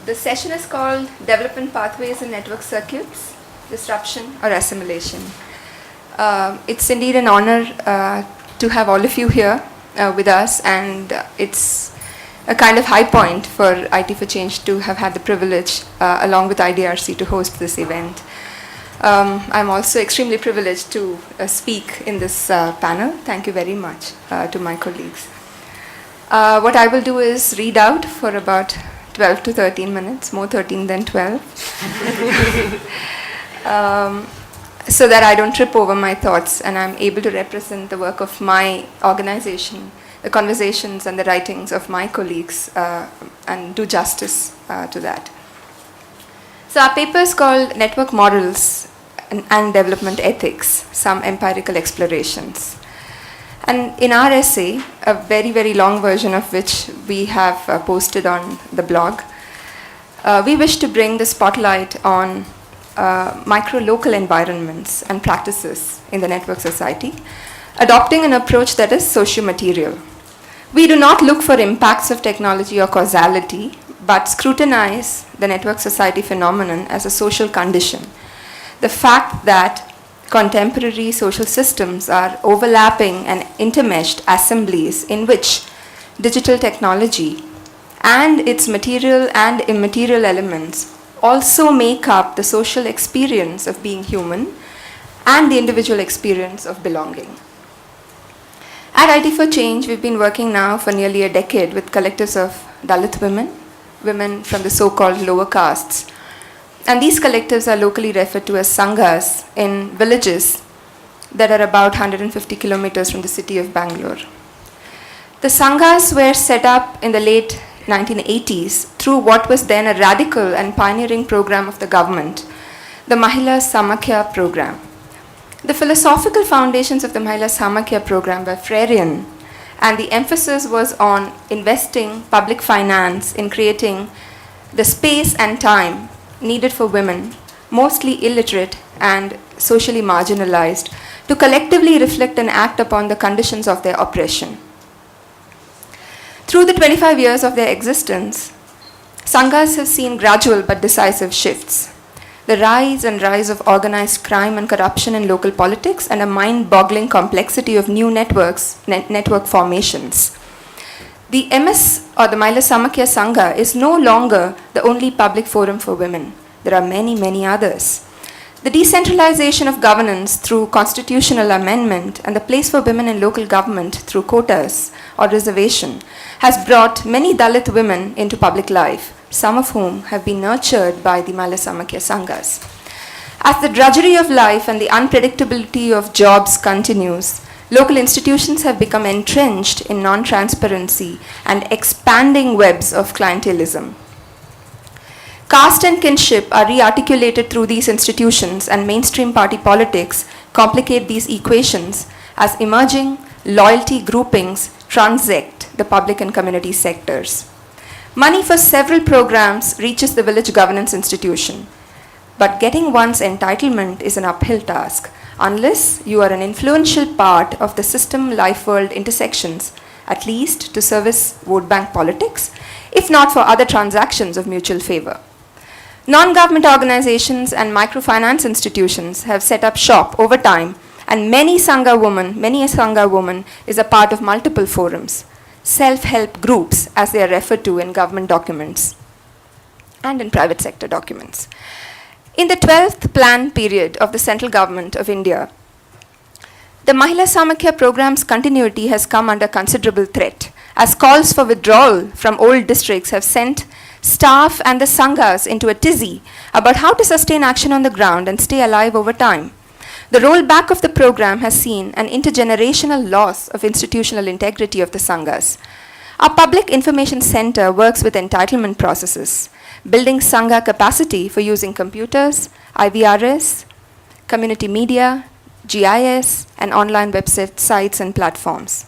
The session is called Development Pathways and Network Circuits, Disruption or Assimilation. It's indeed an honor to have all of you here with us, and it's a kind of high point for IT for Change to have had the privilege, along with IDRC, to host this event. I'm also extremely privileged to speak in this panel. Thank you very much to my colleagues. What I will do is read out for about 12 to 13 minutes, more 13 than 12, so that I don't trip over my thoughts and I'm able to represent the work of my organization, the conversations and the writings of my colleagues, and do justice to that. So our paper is called Network Models and Development Ethics, Some Empirical Explorations. And in our essay, a very, very long version of which we have posted on the blog, we wish to bring the spotlight on micro-local environments and practices in the network society, adopting an approach that is socio-material. We do not look for impacts of technology or causality, but scrutinize the network society phenomenon as a social condition. The fact that contemporary social systems are overlapping and intermeshed assemblies in which digital technology and its material and immaterial elements also make up the social experience of being human and the individual experience of belonging. At IT for Change, we've been working now for nearly a decade with collectives of Dalit women, women from the so-called lower castes. And these collectives are locally referred to as sanghas in villages that are about 150 kilometers from the city of Bangalore. The sanghas were set up in the late 1980s through what was then a radical and pioneering program of the government, the Mahila Samakya program. The philosophical foundations of the Mahila Samakya program were Freudian, and the emphasis was on investing public finance in creating the space and time needed for women, mostly illiterate and socially marginalized, to collectively reflect and act upon the conditions of their oppression. Through the 25 years of their existence, sanghas have seen gradual but decisive shifts. The rise of organized crime and corruption in local politics, and a mind-boggling complexity of new networks, network formations. The MS, or the Mahila Samakya Sangha, is no longer the only public forum for women. There are many, many others. The decentralization of governance through constitutional amendment and the place for women in local government through quotas or reservation has brought many Dalit women into public life, some of whom have been nurtured by the Mahila Samakya Sanghas. As the drudgery of life and the unpredictability of jobs continues, local institutions have become entrenched in non-transparency and expanding webs of clientelism. Caste and kinship are re-articulated through these institutions, and mainstream party politics complicate these equations as emerging loyalty groupings transect the public and community sectors. Money for several programs reaches the village governance institution, but getting one's entitlement is an uphill task, unless you are an influential part of the system life-world intersections, at least to service vote bank politics, if not for other transactions of mutual favor. Non-government organizations and microfinance institutions have set up shop over time, and many a Sangha woman is a part of multiple forums, self-help groups as they are referred to in government documents and in private sector documents. In the 12th plan period of the central government of India, the Mahila Samakya program's continuity has come under considerable threat, as calls for withdrawal from old districts have sent staff and the sanghas into a tizzy about how to sustain action on the ground and stay alive over time. The rollback of the program has seen an intergenerational loss of institutional integrity of the sanghas. Our Public Information Center works with entitlement processes, building Sangha capacity for using computers, IVRS, community media, GIS, and online websites and platforms.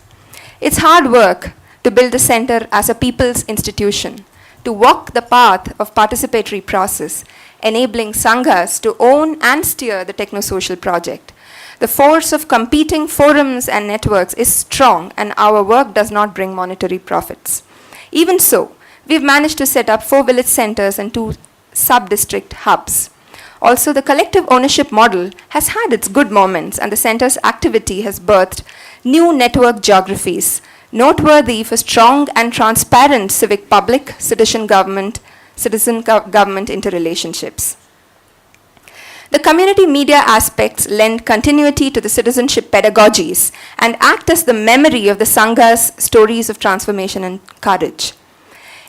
It's hard work to build the center as a people's institution, to walk the path of participatory process, enabling Sanghas to own and steer the techno-social project. The force of competing forums and networks is strong, and our work does not bring monetary profits. Even so, We've managed to set up 4 village centers and 2 sub-district hubs. Also, the collective ownership model has had its good moments, and the center's activity has birthed new network geographies, noteworthy for strong and transparent civic public citizen government interrelationships. The community media aspects lend continuity to the citizenship pedagogies and act as the memory of the Sangha's stories of transformation and courage.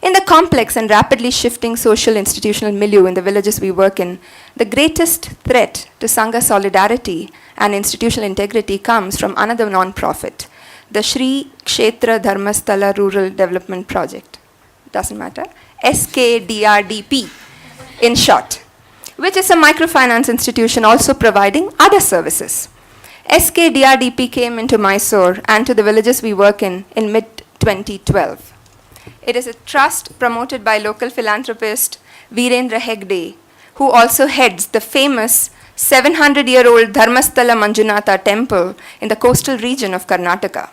In the complex and rapidly shifting social institutional milieu in the villages we work in, the greatest threat to Sangha solidarity and institutional integrity comes from another non-profit, the Shri Kshetra Dharmasthala Rural Development Project. Doesn't matter. SKDRDP, in short, which is a microfinance institution also providing other services. SKDRDP came into Mysore and to the villages we work in mid-2012. It is a trust promoted by local philanthropist Virendra Hegde, who also heads the famous 700-year-old Dharmasthala Manjunatha temple in the coastal region of Karnataka.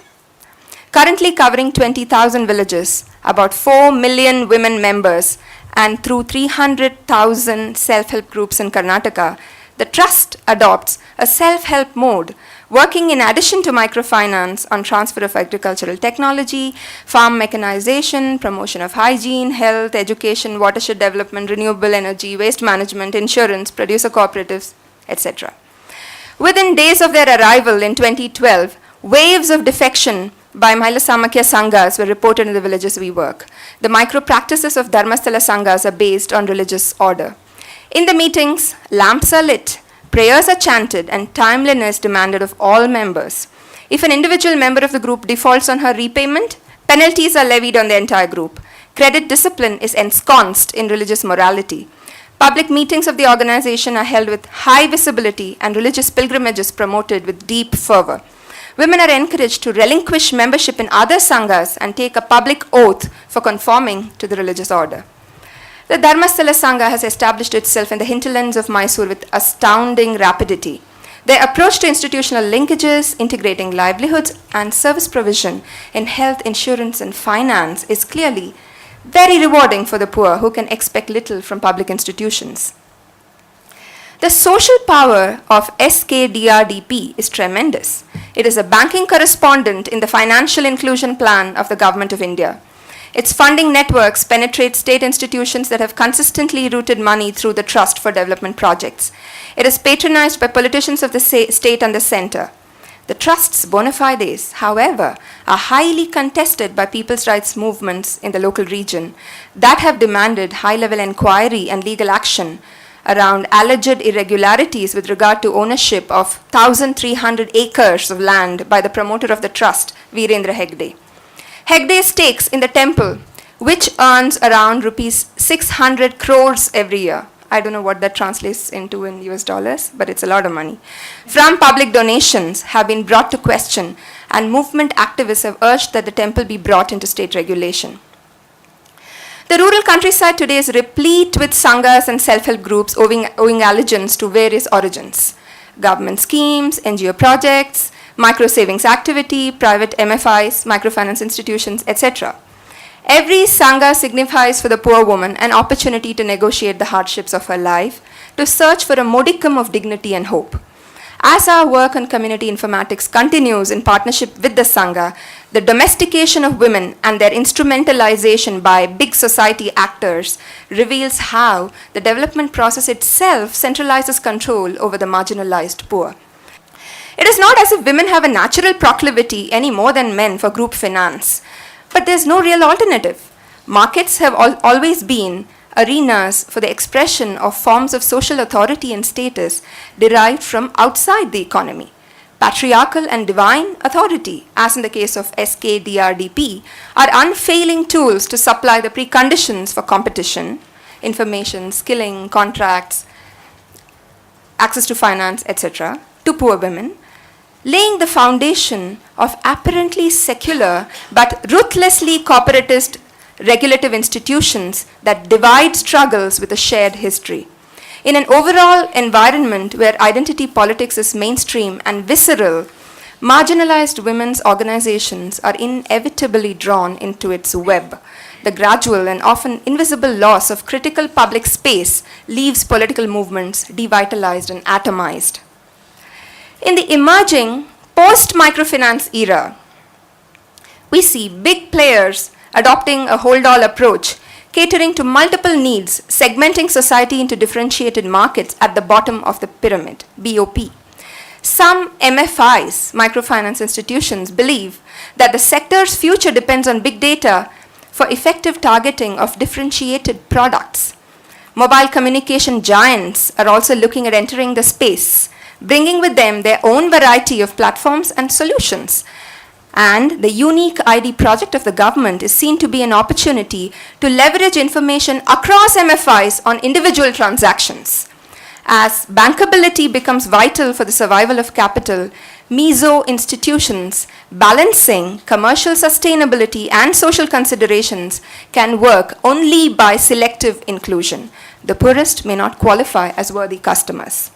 Currently covering 20,000 villages, about 4 million women members, and through 300,000 self-help groups in Karnataka, the trust adopts a self-help mode, working in addition to microfinance on transfer of agricultural technology, farm mechanization, promotion of hygiene, health, education, watershed development, renewable energy, waste management, insurance, producer cooperatives, etc. Within days of their arrival in 2012, waves of defection by Mahila Samakya Sanghas were reported in the villages we work. The micro-practices of Dharmasthala Sanghas are based on religious order. In the meetings, lamps are lit, prayers are chanted, and timeliness demanded of all members. If an individual member of the group defaults on her repayment, penalties are levied on the entire group. Credit discipline is ensconced in religious morality. Public meetings of the organization are held with high visibility, and religious pilgrimages promoted with deep fervor. Women are encouraged to relinquish membership in other sanghas and take a public oath for conforming to the religious order. The Dharmasthala Sangha has established itself in the hinterlands of Mysore with astounding rapidity. Their approach to institutional linkages, integrating livelihoods and service provision in health, insurance, and finance is clearly very rewarding for the poor who can expect little from public institutions. The social power of SKDRDP is tremendous. It is a banking correspondent in the financial inclusion plan of the Government of India. Its funding networks penetrate state institutions that have consistently routed money through the Trust for Development Projects. It is patronized by politicians of the state and the center. The Trust's bona fides, however, are highly contested by people's rights movements in the local region that have demanded high-level inquiry and legal action around alleged irregularities with regard to ownership of 1,300 acres of land by the promoter of the trust, Virendra Hegde. Hegde's stakes in the temple, which earns around rupees 600 crores every year. I don't know what that translates into in US dollars, but it's a lot of money. From public donations have been brought to question, and movement activists have urged that the temple be brought into state regulation. The rural countryside today is replete with sanghas and self-help groups owing allegiance to various origins. Government schemes, NGO projects, micro-savings activity, private MFIs, microfinance institutions, etc. Every sangha signifies for the poor woman an opportunity to negotiate the hardships of her life, to search for a modicum of dignity and hope. As our work on community informatics continues in partnership with the Sangha, the domestication of women and their instrumentalization by big society actors reveals how the development process itself centralizes control over the marginalized poor. It is not as if women have a natural proclivity any more than men for group finance, but there's no real alternative. Markets have always been arenas for the expression of forms of social authority and status derived from outside the economy. Patriarchal and divine authority, as in the case of SKDRDP, are unfailing tools to supply the preconditions for competition, information, skilling, contracts, access to finance, etc., to poor women, laying the foundation of apparently secular but ruthlessly corporatist regulative institutions that divide struggles with a shared history. In an overall environment where identity politics is mainstream and visceral, marginalized women's organizations are inevitably drawn into its web. the gradual and often invisible loss of critical public space leaves political movements devitalized and atomized. In the emerging post-microfinance era, we see big players adopting a hold-all approach, catering to multiple needs, segmenting society into differentiated markets at the bottom of the pyramid, BOP. Some MFIs, microfinance institutions, believe that the sector's future depends on big data for effective targeting of differentiated products. Mobile communication giants are also looking at entering the space, bringing with them their own variety of platforms and solutions. And the unique ID project of the government is seen to be an opportunity to leverage information across MFIs on individual transactions. As bankability becomes vital for the survival of capital, meso institutions balancing commercial sustainability and social considerations can work only by selective inclusion. The poorest may not qualify as worthy customers.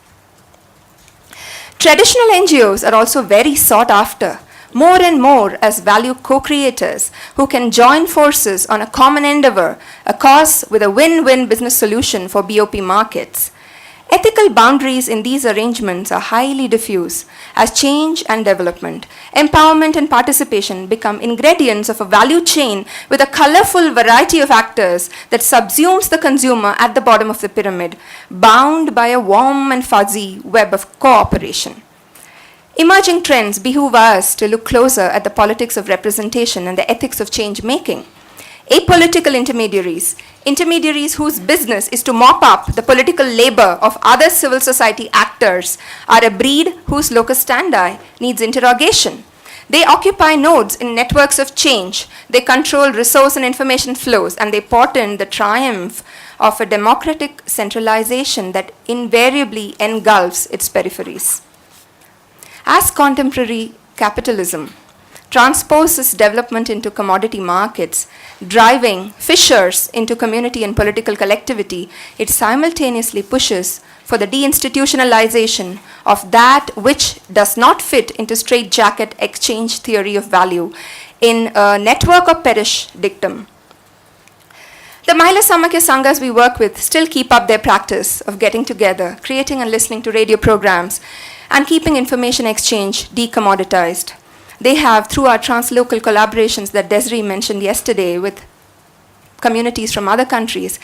Traditional NGOs are also very sought after, more and more as value co-creators who can join forces on a common endeavor, a cause with a win-win business solution for BOP markets. Ethical boundaries in these arrangements are highly diffuse as change and development, empowerment and participation become ingredients of a value chain with a colorful variety of actors that subsumes the consumer at the bottom of the pyramid, bound by a warm and fuzzy web of cooperation. Emerging trends behoove us to look closer at the politics of representation and the ethics of change making. Apolitical intermediaries whose business is to mop up the political labor of other civil society actors, are a breed whose locus standi needs interrogation. They occupy nodes in networks of change, they control resource and information flows, and they portend the triumph of a democratic centralization that invariably engulfs its peripheries. As contemporary capitalism transposes development into commodity markets, driving fissures into community and political collectivity, it simultaneously pushes for the deinstitutionalization of that which does not fit into straitjacket exchange theory of value in a network or perish dictum. The Mahila Samakya Sanghas we work with still keep up their practice of getting together, creating and listening to radio programs, and keeping information exchange decommoditized. They have, through our translocal collaborations that Desiree mentioned yesterday with communities from other countries,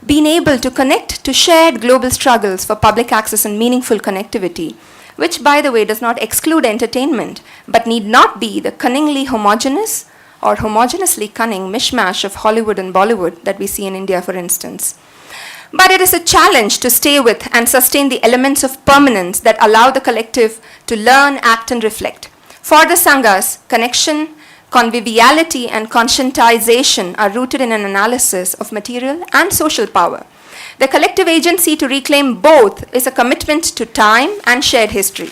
been able to connect to shared global struggles for public access and meaningful connectivity, which, by the way, does not exclude entertainment, but need not be the cunningly homogeneous or homogeneously cunning mishmash of Hollywood and Bollywood that we see in India, for instance. But it is a challenge to stay with and sustain the elements of permanence that allow the collective to learn, act, and reflect. For the Sanghas, connection, conviviality, and conscientization are rooted in an analysis of material and social power. The collective agency to reclaim both is a commitment to time and shared history.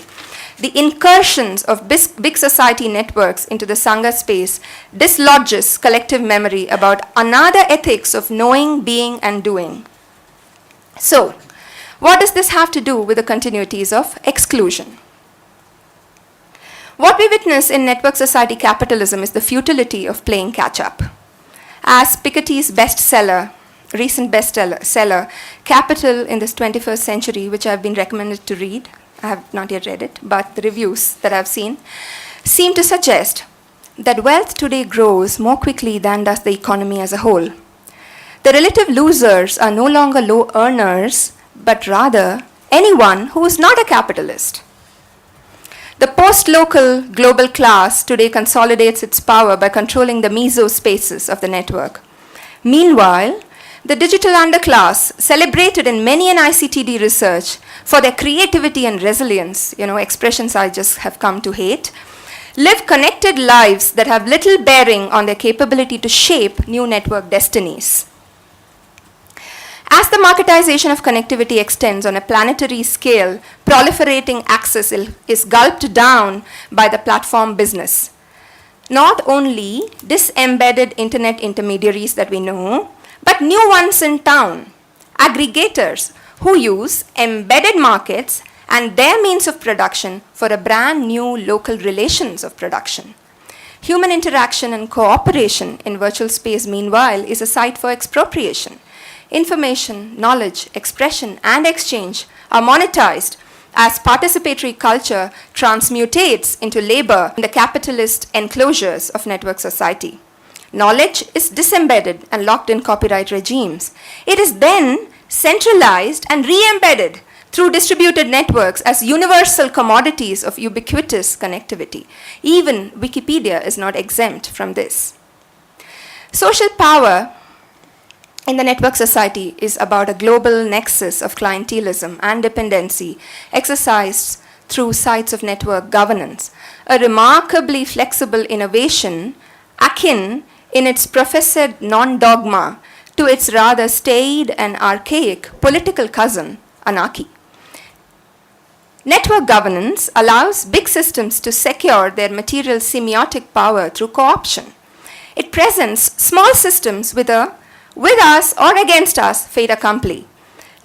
The incursions of big society networks into the Sangha space dislodges collective memory about another ethics of knowing, being, and doing. So, what does this have to do with the continuities of exclusion? What we witness in network society capitalism is the futility of playing catch-up. As Piketty's recent bestseller, Capital in this 21st Century, which I've been recommended to read, I have not yet read it, but the reviews that I've seen seem to suggest that wealth today grows more quickly than does the economy as a whole. The relative losers are no longer low earners, but rather anyone who is not a capitalist. The post-local global class today consolidates its power by controlling the meso spaces of the network. Meanwhile, the digital underclass, celebrated in many an ICTD research for their creativity and resilience, expressions I just have come to hate, live connected lives that have little bearing on their capability to shape new network destinies. As the marketization of connectivity extends on a planetary scale, proliferating access is gulped down by the platform business. Not only disembedded internet intermediaries that we know, but new ones in town, aggregators who use embedded markets and their means of production for a brand new local relations of production. Human interaction and cooperation in virtual space, meanwhile, is a site for expropriation. Information, knowledge, expression, and exchange are monetized as participatory culture transmutates into labor in the capitalist enclosures of network society. Knowledge is disembedded and locked in copyright regimes. It is then centralized and re-embedded through distributed networks as universal commodities of ubiquitous connectivity. Even Wikipedia is not exempt from this. Social power in the network society is about a global nexus of clientelism and dependency exercised through sites of network governance, a remarkably flexible innovation akin in its professed non-dogma to its rather staid and archaic political cousin, anarchy. Network governance allows big systems to secure their material semiotic power through co-option. It presents small systems with us or against us fait accompli.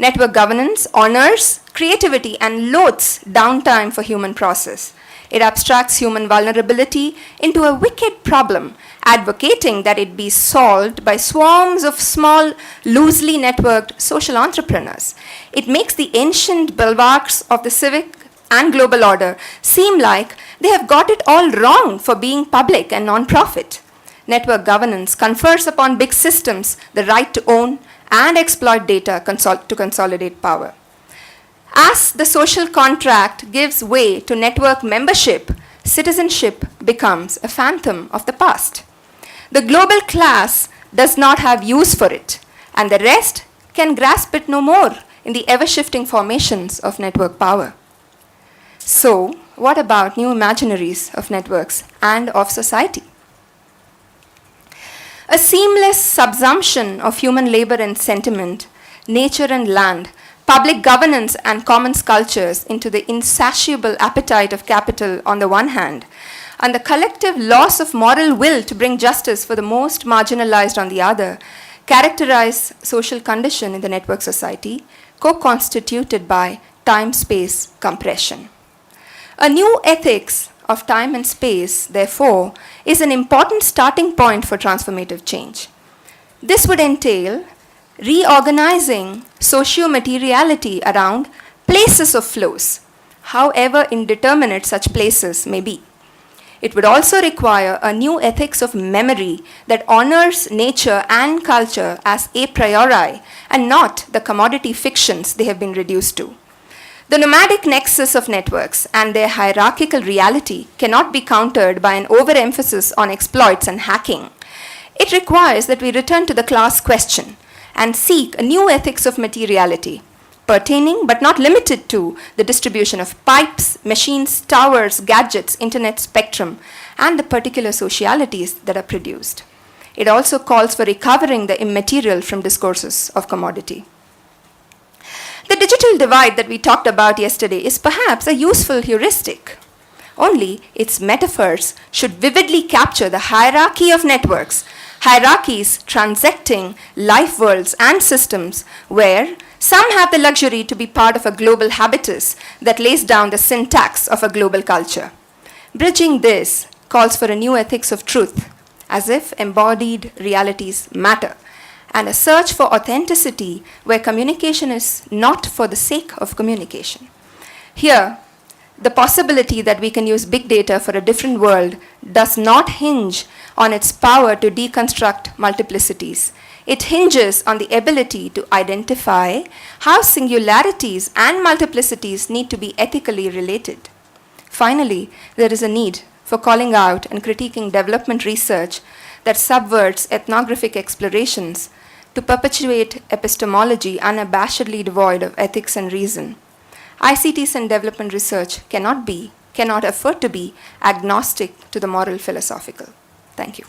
Network governance honors creativity and loathes downtime for human process. It abstracts human vulnerability into a wicked problem, advocating that it be solved by swarms of small, loosely networked social entrepreneurs. It makes the ancient bulwarks of the civic and global order seem like they have got it all wrong for being public and non-profit. Network governance confers upon big systems the right to own and exploit data to consolidate power. As the social contract gives way to network membership, citizenship becomes a phantom of the past. The global class does not have use for it, and the rest can grasp it no more in the ever-shifting formations of network power. So, what about new imaginaries of networks and of society? A seamless subsumption of human labor and sentiment, nature and land, public governance and commons cultures into the insatiable appetite of capital on the one hand, and the collective loss of moral will to bring justice for the most marginalized on the other, characterize social condition in the network society, co-constituted by time-space compression. A new ethics of time and space, therefore, is an important starting point for transformative change. This would entail reorganizing socio-materiality around places of flows, however indeterminate such places may be. It would also require a new ethics of memory that honors nature and culture as a priori and not the commodity fictions they have been reduced to. The nomadic nexus of networks and their hierarchical reality cannot be countered by an overemphasis on exploits and hacking. It requires that we return to the class question and seek a new ethics of materiality, pertaining but not limited to the distribution of pipes, machines, towers, gadgets, internet spectrum, and the particular socialities that are produced. It also calls for recovering the immaterial from discourses of commodity. The digital divide that we talked about yesterday is perhaps a useful heuristic. Only its metaphors should vividly capture the hierarchy of networks, hierarchies transecting life worlds and systems where some have the luxury to be part of a global habitus that lays down the syntax of a global culture. Bridging this calls for a new ethics of truth, as if embodied realities matter, and a search for authenticity where communication is not for the sake of communication. Here, the possibility that we can use big data for a different world does not hinge on its power to deconstruct multiplicities. It hinges on the ability to identify how singularities and multiplicities need to be ethically related. Finally, there is a need for calling out and critiquing development research that subverts ethnographic explorations to perpetuate epistemology unabashedly devoid of ethics and reason. ICTs and development research cannot afford to be agnostic to the moral philosophical. Thank you.